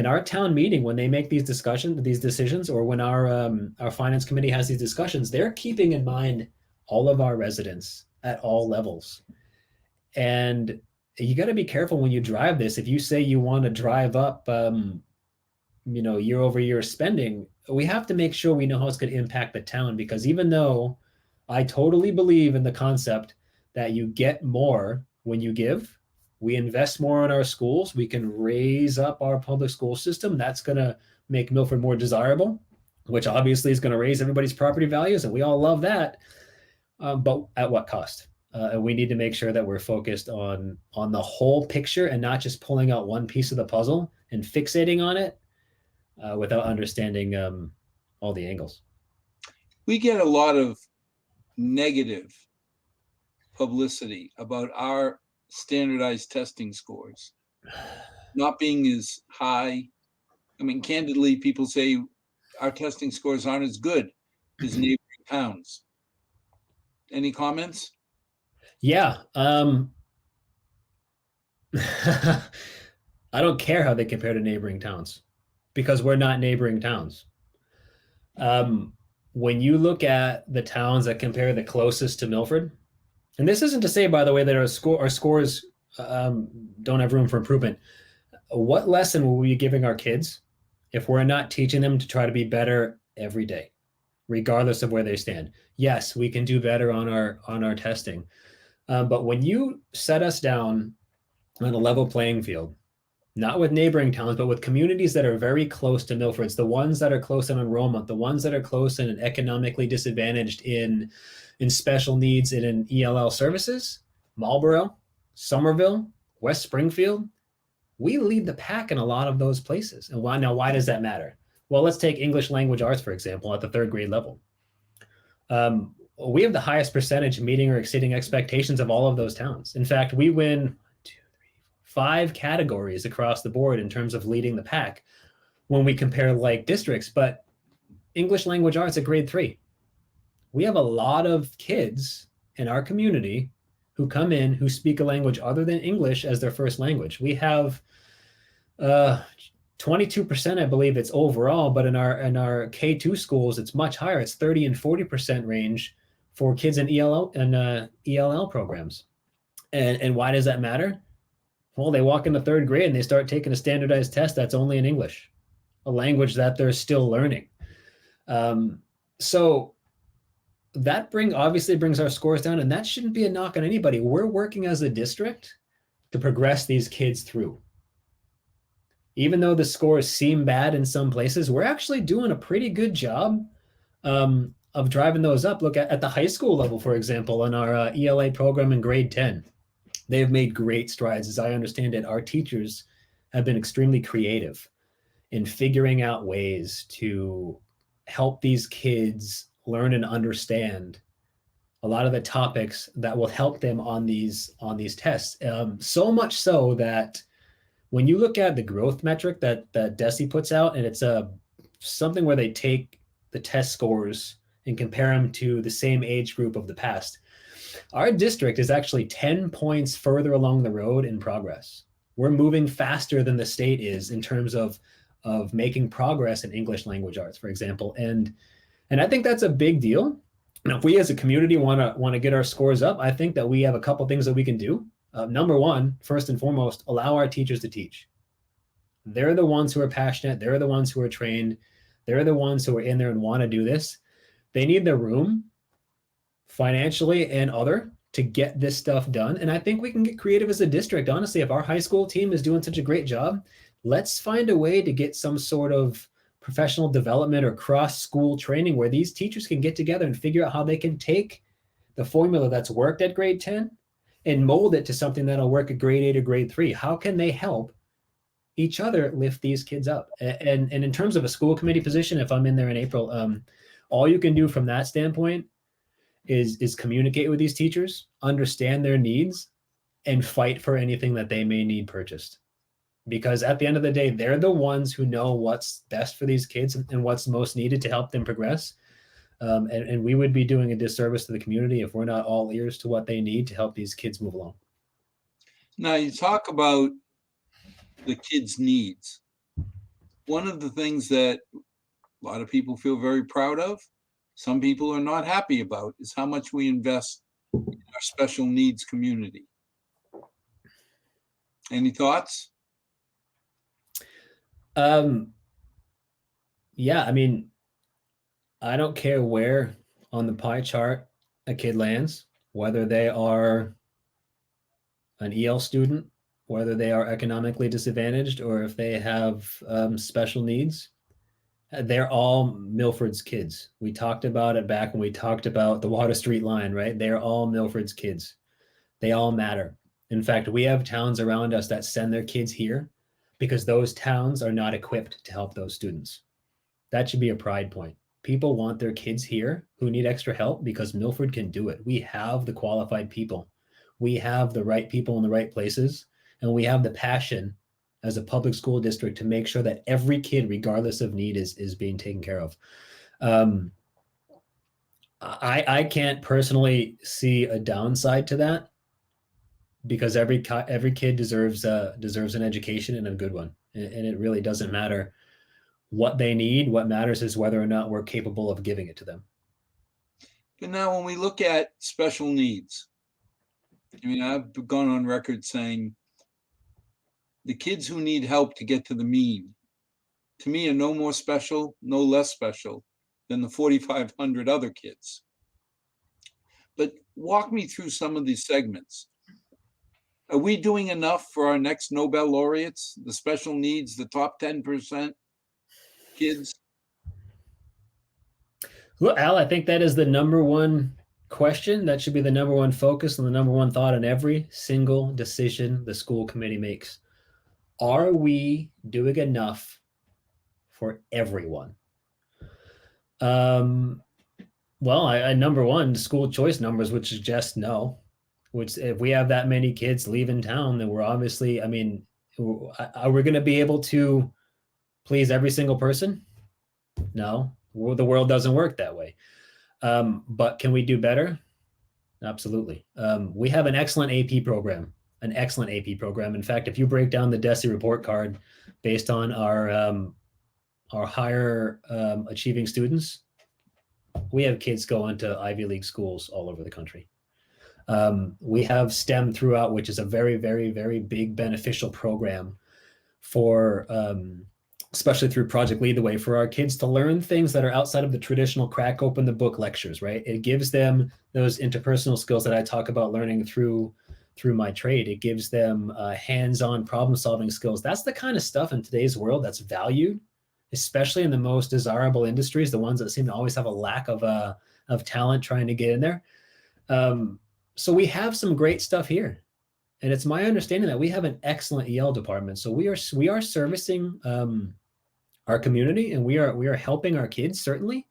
our town meeting, when they make these decisions, or when our finance committee has these discussions, they're keeping in mind all of our residents at all levels. And you got to be careful when you drive this. If you say you want to drive up, year over year spending, we have to make sure we know how it's going to impact the town, because even though I totally believe in the concept that you get more when you give, we invest more in our schools, we can raise up our public school system. That's going to make Milford more desirable, which obviously is going to raise everybody's property values. And we all love that. But at what cost? And we need to make sure that we're focused on the whole picture and not just pulling out one piece of the puzzle and fixating on it without understanding all the angles. We get a lot of negative publicity about our standardized testing scores not being as high. I mean, candidly, people say our testing scores aren't as good as neighboring towns. Any comments? Yeah. I don't care how they compare to neighboring towns because we're not neighboring towns. When you look at the towns that compare the closest to Milford, and this isn't to say, by the way, that our scores don't have room for improvement. What lesson will we be giving our kids if we're not teaching them to try to be better every day, regardless of where they stand? Yes, we can do better on our testing. But when you set us down on a level playing field, not with neighboring towns, but with communities that are very close to Milford's, the ones that are close in enrollment, the ones that are close and economically disadvantaged in special needs and in ELL services, Marlborough, Somerville, West Springfield, we lead the pack in a lot of those places. And why does that matter? Well, let's take English language arts, for example, at the third grade level. We have the highest percentage meeting or exceeding expectations of all of those towns. In fact, we win 5 categories across the board in terms of leading the pack, when we compare like districts, but English language arts at grade 3. We have a lot of kids in our community who come in who speak a language other than English as their first language. We have 22%, I believe it's overall, but in our K2 schools, it's much higher. It's 30 and 40% range for kids in ELL programs. And why does that matter? Well, they walk into third grade and they start taking a standardized test that's only in English, a language that they're still learning. So that obviously brings our scores down, and that shouldn't be a knock on anybody. We're working as a district to progress these kids through. Even though the scores seem bad in some places, we're actually doing a pretty good job of driving those up. Look at the high school level, for example, in our ELA program in grade 10. They've made great strides. As I understand it, our teachers have been extremely creative in figuring out ways to help these kids learn and understand a lot of the topics that will help them on these tests. So much so that when you look at the growth metric that DESE puts out, and it's something where they take the test scores and compare them to the same age group of the past, our district is actually 10 points further along the road in progress. We're moving faster than the state is in terms of making progress in English language arts, for example. And I think that's a big deal. And if we as a community want to get our scores up, I think that we have a couple things that we can do. Number one, first and foremost, allow our teachers to teach. They're the ones who are passionate. They're the ones who are trained. They're the ones who are in there and want to do this. They need the room, financially and other, to get this stuff done. And I think we can get creative as a district. Honestly, if our high school team is doing such a great job, let's find a way to get some sort of professional development or cross-school training where these teachers can get together and figure out how they can take the formula that's worked at grade 10 and mold it to something that'll work at grade 8 or grade 3. How can they help each other lift these kids up? And in terms of a school committee position, if I'm in there in April, all you can do from that standpoint is communicate with these teachers, understand their needs, and fight for anything that they may need purchased. Because at the end of the day, they're the ones who know what's best for these kids and what's most needed to help them progress. And we would be doing a disservice to the community if we're not all ears to what they need to help these kids move along. Now, you talk about the kids' needs. One of the things that a lot of people feel very proud of, some people are not happy about, is how much we invest in our special needs community. Any thoughts? Yeah, I mean, I don't care where on the pie chart a kid lands, whether they are an EL student, whether they are economically disadvantaged, or if they have special needs. They're all Milford's kids. We talked about it back when we talked about the Water Street line, right? They're all Milford's kids. They all matter. In fact, we have towns around us that send their kids here because those towns are not equipped to help those students. That should be a pride point. People want their kids here who need extra help because Milford can do it. We have the qualified people. We have the right people in the right places, and we have the passion as a public school district to make sure that every kid, regardless of need, is being taken care of. I can't personally see a downside to that because every kid deserves an education and a good one. And it really doesn't matter what they need. What matters is whether or not we're capable of giving it to them. But now when we look at special needs, I mean, I've gone on record saying the kids who need help to get to the mean, to me, are no more special, no less special than the 4,500 other kids. But walk me through some of these segments. Are we doing enough for our next Nobel laureates, the special needs, the top 10% kids? Well, Al, I think that is the number one question. That should be the number one focus and the number one thought in every single decision the school committee makes. Are we doing enough for everyone? Well, I number one, school choice numbers would suggest no. Which, if we have that many kids leaving town, then we're obviously, I mean, are we going to be able to please every single person? No, the world doesn't work that way. But can we do better? Absolutely. We have an excellent AP program, an excellent AP program. In fact, if you break down the DESE report card based on our higher achieving students, we have kids going to Ivy League schools all over the country. We have STEM throughout, which is a very, very, very big beneficial program for, especially through Project Lead the Way, for our kids to learn things that are outside of the traditional crack open the book lectures, right? It gives them those interpersonal skills that I talk about learning through my trade. It gives them hands-on problem solving skills. That's the kind of stuff in today's world that's valued, especially in the most desirable industries, the ones that seem to always have a lack of talent trying to get in there. So we have some great stuff here. And it's my understanding that we have an excellent EL department. So we are servicing our community, and we are helping our kids, certainly.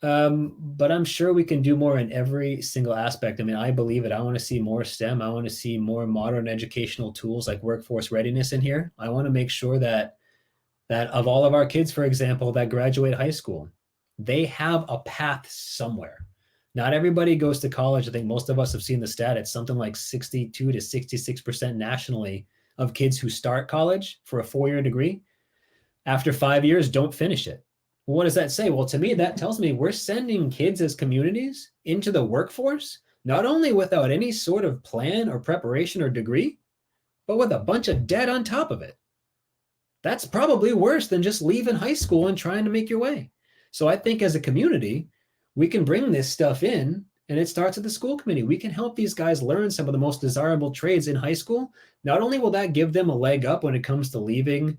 But I'm sure we can do more in every single aspect. I mean, I believe it. I want to see more STEM. I want to see more modern educational tools like workforce readiness in here. I want to make sure that of all of our kids, for example, that graduate high school, they have a path somewhere. Not everybody goes to college. I think most of us have seen the stat. It's something like 62 to 66% nationally of kids who start college for a 4-year degree, after 5 years, don't finish it. Well, what does that say? Well, to me, that tells me we're sending kids as communities into the workforce, not only without any sort of plan or preparation or degree, but with a bunch of debt on top of it. That's probably worse than just leaving high school and trying to make your way. So I think as a community, we can bring this stuff in, and it starts at the school committee. We can help these guys learn some of the most desirable trades in high school. Not only will that give them a leg up when it comes to leaving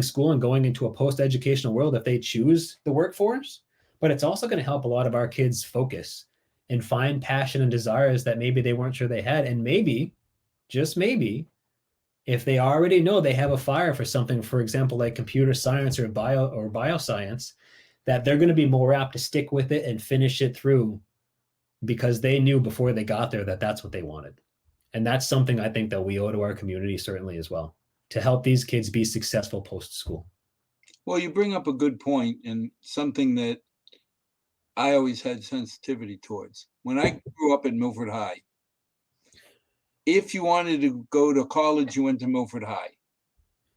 school and going into a post-educational world if they choose the workforce, but it's also going to help a lot of our kids focus and find passion and desires that maybe they weren't sure they had. And maybe, just maybe, if they already know they have a fire for something, for example, like computer science or bioscience, that they're going to be more apt to stick with it and finish it through because they knew before they got there that that's what they wanted. And that's something I think that we owe to our community certainly as well, to help these kids be successful post-school. Well, you bring up a good point, and something that I always had sensitivity towards. When I grew up at Milford High, if you wanted to go to college, you went to Milford High.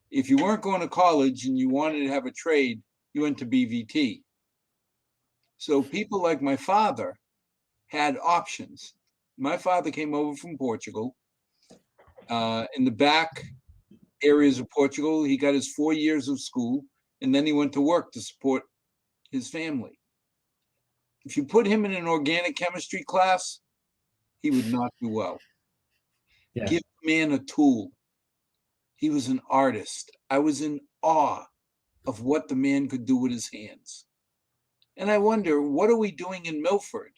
If you weren't going to college and you wanted to have a trade, you went to BVT. So people like my father had options. My father came over from Portugal. In the back areas of Portugal, he got his 4 years of school, and then he went to work to support his family. If you put him in an organic chemistry class, he would not do well. Yeah. Give the man a tool. He was an artist. I was in awe of what the man could do with his hands. And I wonder, what are we doing in Milford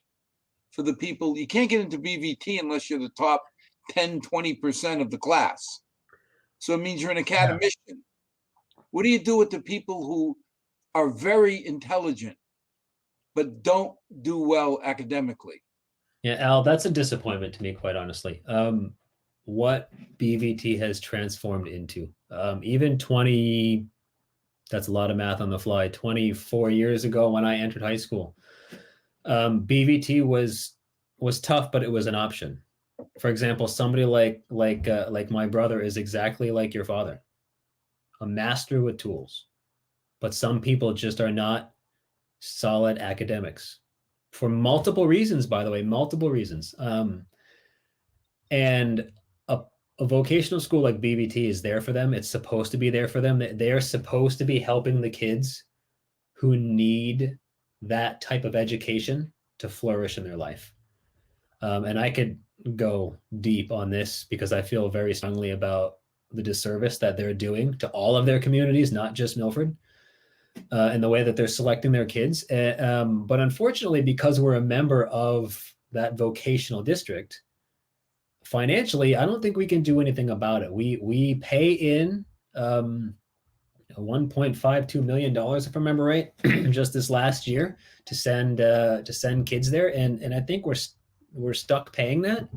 for the people? You can't get into BVT unless you're the top 10, 20% of the class. So it means you're an academician. Yeah. What do you do with the people who are very intelligent, but don't do well academically? Yeah, Al, that's a disappointment to me, quite honestly. What BVT has transformed into, even 20, that's a lot of math on the fly, 24 years ago when I entered high school, BVT was tough, but it was an option. For example, somebody like my brother is exactly like your father, a master with tools, but some people just are not solid academics for multiple reasons, by the way, multiple reasons. And a vocational school like BVT is there for them. It's supposed to be there for them. They're supposed to be helping the kids who need that type of education to flourish in their life. And I could go deep on this because I feel very strongly about the disservice that they're doing to all of their communities, not just Milford, and the way that they're selecting their kids. But unfortunately, because we're a member of that vocational district, financially, I don't think we can do anything about it. We pay in $1.52 million, if I remember right, just this last year to send kids there, and I think we're stuck paying that.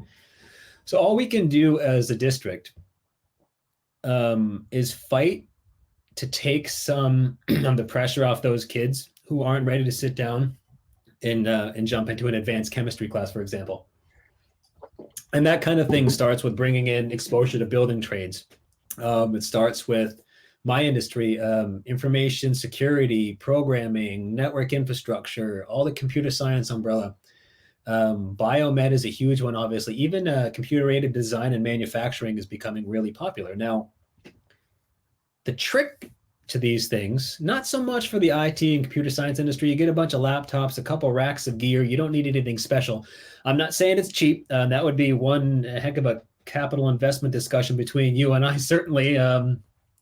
So all we can do as a district is fight to take some of the pressure off those kids who aren't ready to sit down and jump into an advanced chemistry class, for example. And that kind of thing starts with bringing in exposure to building trades. It starts with my industry, information security, programming, network infrastructure, all the computer science umbrella. Biomed is a huge one, obviously. Even computer-aided design and manufacturing is becoming really popular. Now, the trick to these things, not so much for the IT and computer science industry. You get a bunch of laptops, a couple racks of gear. You don't need anything special. I'm not saying it's cheap. That would be one heck of a capital investment discussion between you and I. Certainly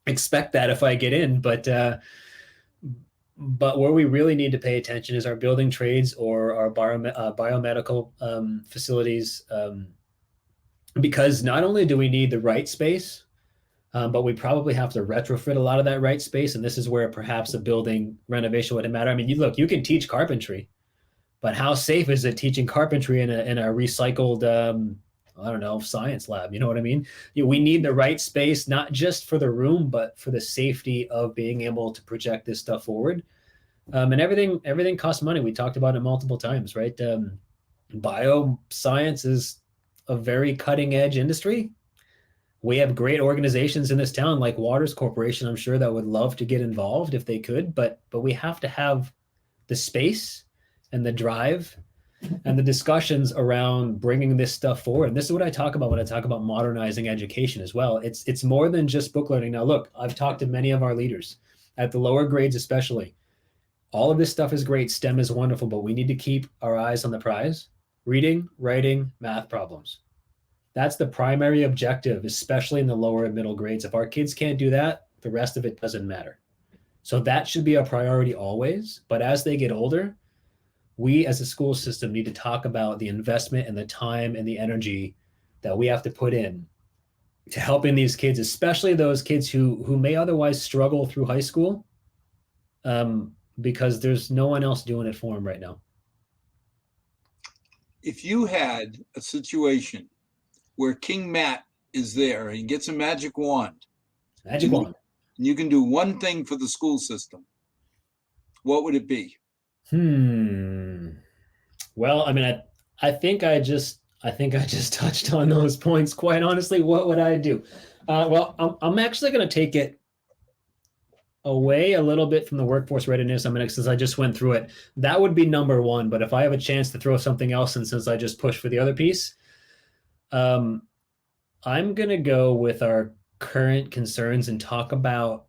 expect that if I get in, but where we really need to pay attention is our building trades or our biomedical facilities, because not only do we need the right space, but we probably have to retrofit a lot of that right space. And this is where perhaps a building renovation wouldn't matter. I mean, you can teach carpentry, but how safe is it teaching carpentry in a recycled, I don't know, science lab? You know what I mean? We need the right space, not just for the room, but for the safety of being able to project this stuff forward. And everything costs money. We talked about it multiple times, right? Bioscience is a very cutting edge industry. We have great organizations in this town like Waters Corporation, I'm sure, that would love to get involved if they could, but we have to have the space and the drive and the discussions around bringing this stuff forward. And this is what I talk about when I talk about modernizing education as well. It's more than just book learning. Now, look, I've talked to many of our leaders at the lower grades, especially. All of this stuff is great. STEM is wonderful, but we need to keep our eyes on the prize. Reading, writing, math problems. That's the primary objective, especially in the lower and middle grades. If our kids can't do that, the rest of it doesn't matter. So that should be a priority always. But as they get older, we as a school system need to talk about the investment and the time and the energy that we have to put in to helping these kids, especially those kids who may otherwise struggle through high school, because there's no one else doing it for them right now. If you had a situation where King Matt is there and he gets a magic wand, and you can do one thing for the school system, what would it be? Well, I mean, I think I just touched on those points. Quite honestly, what would I do? Well, I'm actually going to take it away a little bit from the workforce readiness. Since I just went through it, that would be number one. But if I have a chance to throw something else, and since I just pushed for the other piece, I'm going to go with our current concerns and talk about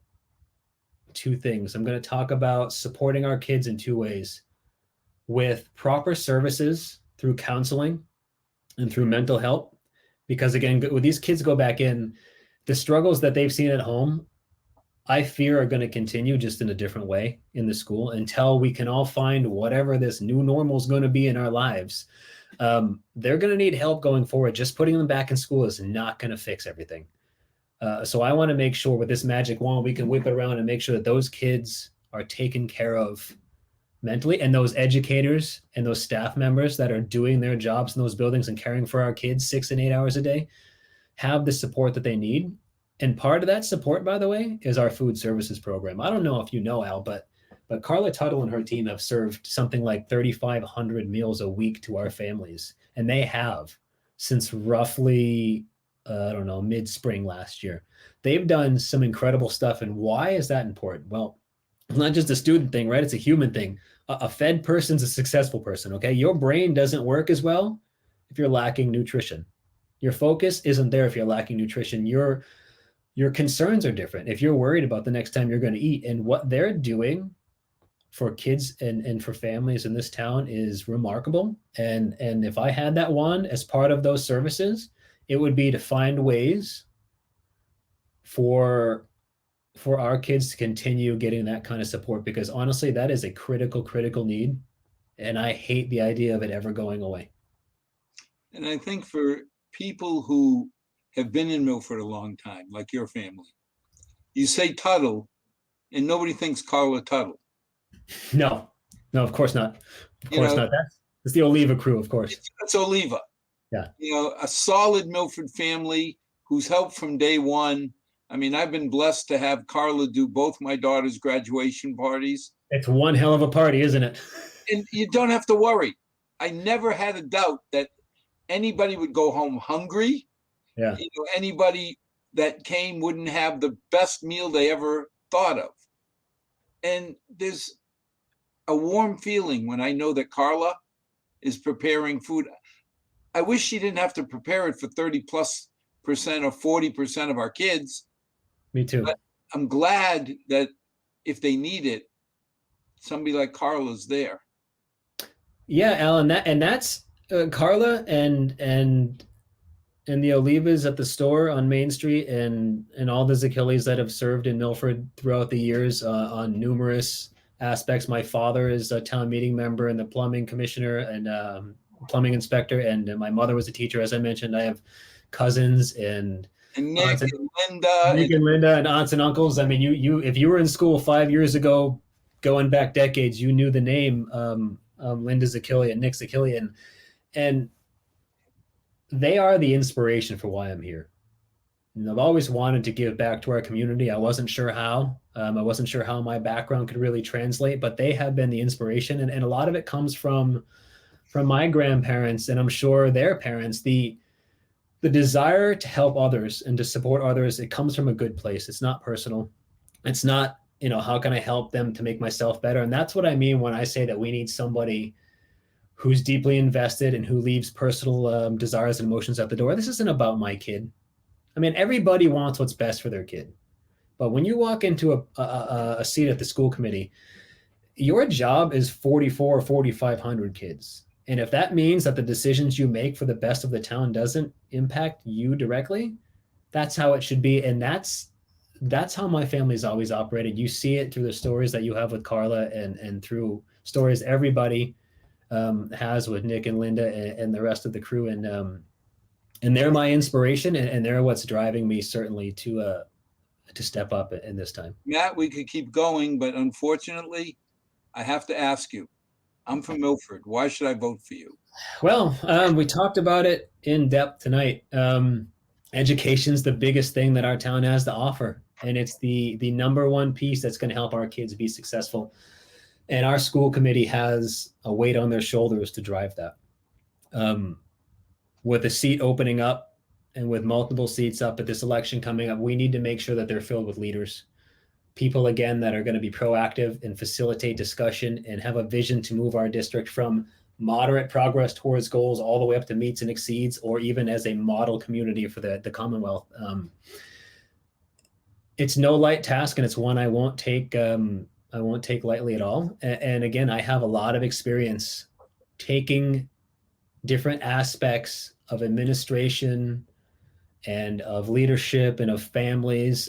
two things. I'm going to talk about supporting our kids in two ways: with proper services through counseling and through mental health. Because again, when these kids go back in, the struggles that they've seen at home, I fear are going to continue just in a different way in the school until we can all find whatever this new normal is going to be in our lives. They're going to need help going forward. Just putting them back in school is not going to fix everything. So I want to make sure with this magic wand, we can whip it around and make sure that those kids are taken care of mentally, and those educators and those staff members that are doing their jobs in those buildings and caring for our kids 6 and 8 hours a day have the support that they need. And part of that support, by the way, is our food services program. I don't know if you know, Al, but Carla Tuttle and her team have served something like 3,500 meals a week to our families. And they have since roughly, I don't know, mid-spring last year. They've done some incredible stuff. And why is that important? Well, it's not just a student thing, right? It's a human thing. A fed person's a successful person, okay? Your brain doesn't work as well if you're lacking nutrition. Your focus isn't there if you're lacking nutrition. Your concerns are different if you're worried about the next time you're going to eat. And what they're doing for kids and for families in this town is remarkable. And if I had that wand as part of those services, it would be to find ways for our kids to continue getting that kind of support, because honestly, that is a critical need. And I hate the idea of it ever going away. And I think for people who have been in Milford a long time, like your family, you say Tuttle and nobody thinks Carla Tuttle. No, of course not. Of course not. That's the Oliva crew, of course. It's Oliva. Yeah. A solid Milford family who's helped from day one. I mean, I've been blessed to have Carla do both my daughter's graduation parties. It's one hell of a party, isn't it? And you don't have to worry. I never had a doubt that anybody would go home hungry. Yeah. Anybody that came wouldn't have the best meal they ever thought of. And there's a warm feeling when I know that Carla is preparing food. I wish she didn't have to prepare it for 30+% or 40% of our kids. Me too. But I'm glad that if they need it, somebody like Carla's there. Yeah, Alan, that's Carla and the Olivas at the store on Main Street and all the Zacchillis that have served in Milford throughout the years on numerous aspects. My father is a town meeting member and the plumbing commissioner and plumbing inspector, and my mother was a teacher, as I mentioned. I have cousins and Nick and Linda and aunts and uncles. I mean, you if you were in school 5 years ago, going back decades, you knew the name Linda Zacchilli and Nick Zacchilli, and they are the inspiration for why I'm here. And I've always wanted to give back to our community. I wasn't sure how. I wasn't sure how my background could really translate, but they have been the inspiration, and a lot of it comes from my grandparents, and I'm sure their parents. The desire to help others and to support others, it comes from a good place. It's not personal. It's not, how can I help them to make myself better? And that's what I mean when I say that we need somebody who's deeply invested and who leaves personal desires and emotions at the door. This isn't about my kid. I mean, everybody wants what's best for their kid. But when you walk into a seat at the school committee, your job is 44 or 4,500 kids. And if that means that the decisions you make for the best of the town doesn't impact you directly, that's how it should be. And that's how my family's always operated. You see it through the stories that you have with Carla and through stories everybody has with Nick and Linda and the rest of the crew. And they're my inspiration, and they're what's driving me certainly to step up in this time. Matt, we could keep going, but unfortunately, I have to ask you. I'm from Milford. Why should I vote for you? Well, we talked about it in depth tonight. Education's the biggest thing that our town has to offer, and it's the number one piece that's going to help our kids be successful. And our school committee has a weight on their shoulders to drive that. With a seat opening up and with multiple seats up at this election coming up, we need to make sure that they're filled with leaders. People, again, that are going to be proactive and facilitate discussion and have a vision to move our district from moderate progress towards goals all the way up to meets and exceeds, or even as a model community for the Commonwealth. It's no light task, and it's one I won't take lightly at all. And again, I have a lot of experience taking different aspects of administration and of leadership and of families,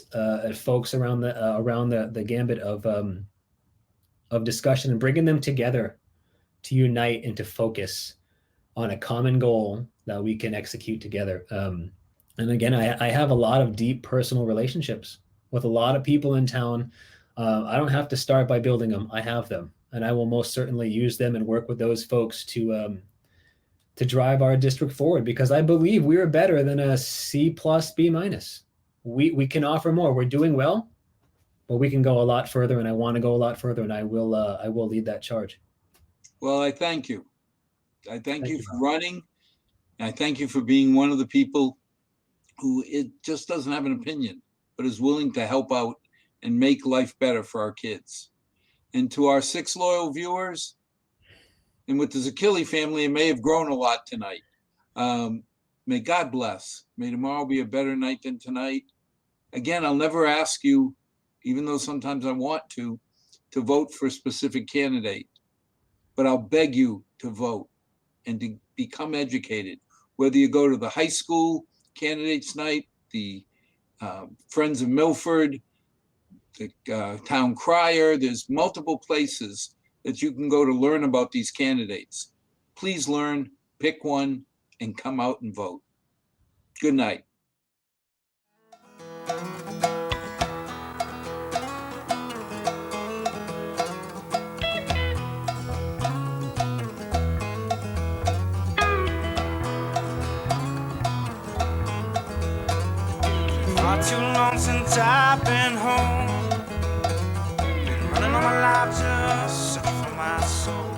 folks around the gambit of discussion, and bringing them together to unite and to focus on a common goal that we can execute together. And again, I have a lot of deep personal relationships with a lot of people in town. I don't have to start by building them. I have them, and I will most certainly use them and work with those folks to drive our district forward, because I believe we are better than a C+, B-. We can offer more. We're doing well, but we can go a lot further, and I want to go a lot further, and I will lead that charge. Well, I thank you. I thank you for running. And I thank you for being one of the people who it just doesn't have an opinion, but is willing to help out and make life better for our kids. And to our 6 loyal viewers, and with the Zacchilli family, it may have grown a lot tonight. May God bless. May tomorrow be a better night than tonight. Again, I'll never ask you, even though sometimes I want to vote for a specific candidate, but I'll beg you to vote and to become educated. Whether you go to the high school candidates night, the Friends of Milford, the town crier, there's multiple places that you can go to learn about these candidates. Please learn, pick one, and come out and vote. Good night. too long since I've been home. Been running all my life just searching for my soul.